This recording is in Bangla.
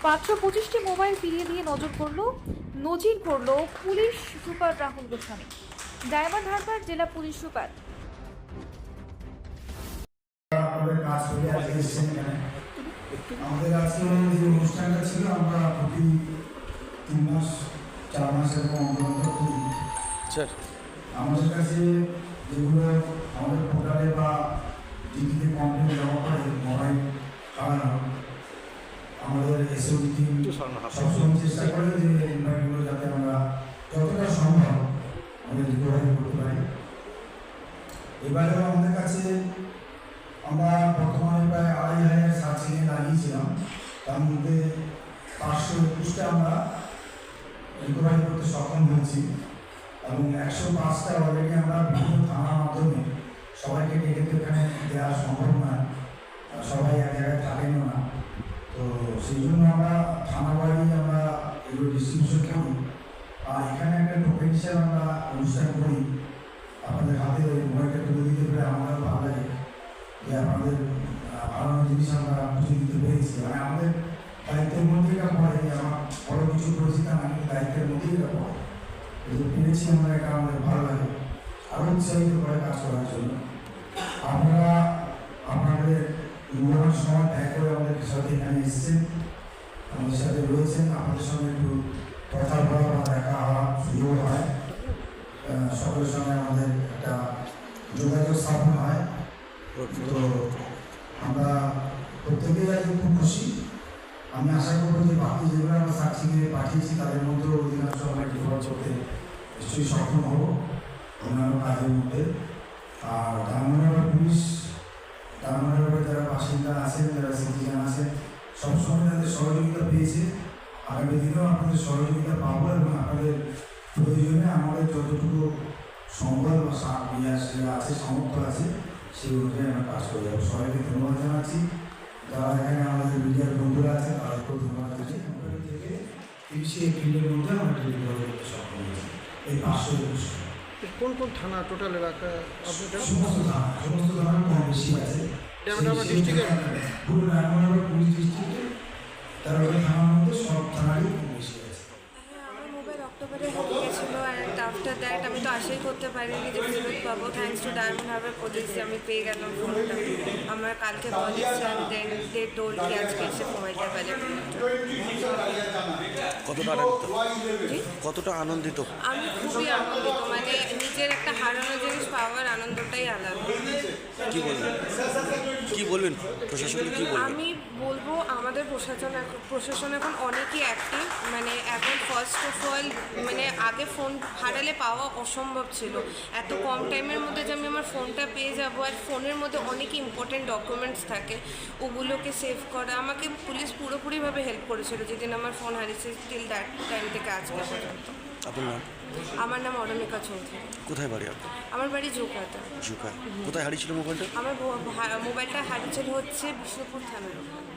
525টি মোবাইল ফিরিয়ে দিয়ে নজির করল police super Rahul Goswami. Diamond Harbour জেলা পুলিশ সুপার। আমাদের আজকে যে অনুষ্ঠানটা ছিল আমরা প্রতি 3 মাস 4 মাস এরকম অন্তর করি। আমাদের কাছে যেগুলো আমাদের পোর্টালে বা টিভিতে কমপ্লেন জমা করে মোবাইল হারানো, আমাদের এসওডি টিম সবসময় চেষ্টা করে যে মোবাইলগুলো যাতে আমরা যতটা সম্ভব আমাদের রিকভারি করতে পারি। এবারেও আমাদের কাছে আমরা বর্তমানে প্রায় 2,500 সার্চিং লাগিয়েছিলাম, তার মধ্যে 521টা আমরা রিকভারি করতে সক্ষম হয়েছি এবং 105টা অলরেডি আমরা বিভিন্ন থানার মাধ্যমে সবাইকে ডেকে তো এখানে দেওয়া সম্ভব নয়, সবাই এক জায়গায় থাকেনও না, তো সেই জন্য আমরা থানা বাড়ি আমরা এগুলো ডিস্ট্রিবিউশন করি। আর এখানে একটা টোকেন হিসাবে আমরা অনুষ্ঠান করি, আপনাদের হাতে ওই মোবাইলটা তুলে দিতে পেরে আমাদের ভালো লাগে যে আপনাদের ভালো জিনিস আমরা বুঝে দিতে পেরেছি। মানে আমাদের দায়িত্বের মধ্যে এটা পড়ে যে আমার বড় কিছু করেছি তা আমি দায়িত্বের মধ্যেই এটা পড়ে পেরেছি আমরা, এটা আমাদের ভালো লাগে, আরও উৎসাহিত করে কাজ করার জন্য। আপনারা আপনাদের মূল্যবান সময় ব্যয় করে আমাদের সাথে এখানে এসেছেন, আমাদের সাথে রয়েছেন, আপনাদের সঙ্গে একটু কথা বলা বা দেখা হওয়ার সুযোগ হয়, সকলের সঙ্গে আমাদের একটা যোগাযোগ স্থাপন হয়। তো আমরা প্রত্যেকেই আজকে খুব খুশি। আমি আশা করবো যে বাকি যেগুলো আমরা সার্চিংয়ে পাঠিয়েছি তাদের মধ্যেও অধিকাংশ আমরা রিকভার করতে নিশ্চয়ই সক্ষম হব অন্যান্য কাজের মধ্যে। আর ডায়মন্ড পুলিশ, ডায়মন্ড যারা বাসিন্দা আছেন, যারা সিটিজেন আছেন, সবসময় তাদের সহযোগিতা পেয়েছে, আগামী দিনেও আপনাদের সহযোগিতা পাবো এবং আপনাদের প্রয়োজনে আমাদের যতটুকু সম্বল বা আছে সামর্থ্য আছে সেই অনুযায়ী আমরা কাজ করে যাবো। সবাইকে ধন্যবাদ জানাচ্ছি, যারা এখানে আমাদের মিডিয়ার বন্ধুরা আছে তাদেরকেও ধন্যবাদ জানাচ্ছি। থেকে 30 এপ্রিলের মধ্যে আমরা ডেলিভারি করতে সক্ষম হয়েছি এই 521। কোন কোন থানা টোটাল এলাকা আপনাদের? সমস্ত থানা কম বেশি আছে ডিস্ট্রিক্টের পুরো রায়মনগর পুলিশ ডিস্ট্রিক্টে 13টা থানার মধ্যে সব থানারই কম বেশি আছে। আমার মোবাইল অক্টোবরে হারিয়ে গেছিলো অ্যান্ড আফটার দ্যাট আমি তো আশাই করতে পারিনি যে ফেরত পাবো। Thanks to Diamond Harbour police আমি পেয়ে গেলাম ফোনটা। আমার কালকে college and then they told কি আজকে এসে মোবাইলটা কালেক্ট কতটা আনন্দিত? আমি খুবই আনন্দিত, মানে নিজের একটা হারানো জিনিস পাওয়ার আনন্দটাই আলাদা। কি বলবেন প্রশাসনকে, কি বলবেন? আমি বলবো আমাদের প্রশাসন এখন অনেকই অ্যাক্টিভ, মানে এখন ফার্স্ট অফ অল মানে আগে ফোন হারালে পাওয়া অসম্ভব ছিল, এত কম টাইমের মধ্যে যে আমি আমার ফোনটা পেয়ে যাবো। আর ফোনের মধ্যে অনেক ইম্পর্টেন্ট ডকুমেন্টস থাকে, ওগুলোকে সেভ করা আমাকে পুলিশ পুরোপুরিভাবে হেল্প করেছিল যেদিন আমার ফোন হারিয়েছে টিল দ্যাট টাইম থেকে আজকে পর্যন্ত। আপনার নাম? আমার নাম অরণিকা চৌধুরী। কোথায় বাড়ি আপনার? আমার বাড়ি জোকাতে। কোথায় হারিয়েছিল মোবাইলটা? আমার মোবাইলটা হারিয়েছিল হচ্ছে বিষ্ণুপুর থানার ওখানে।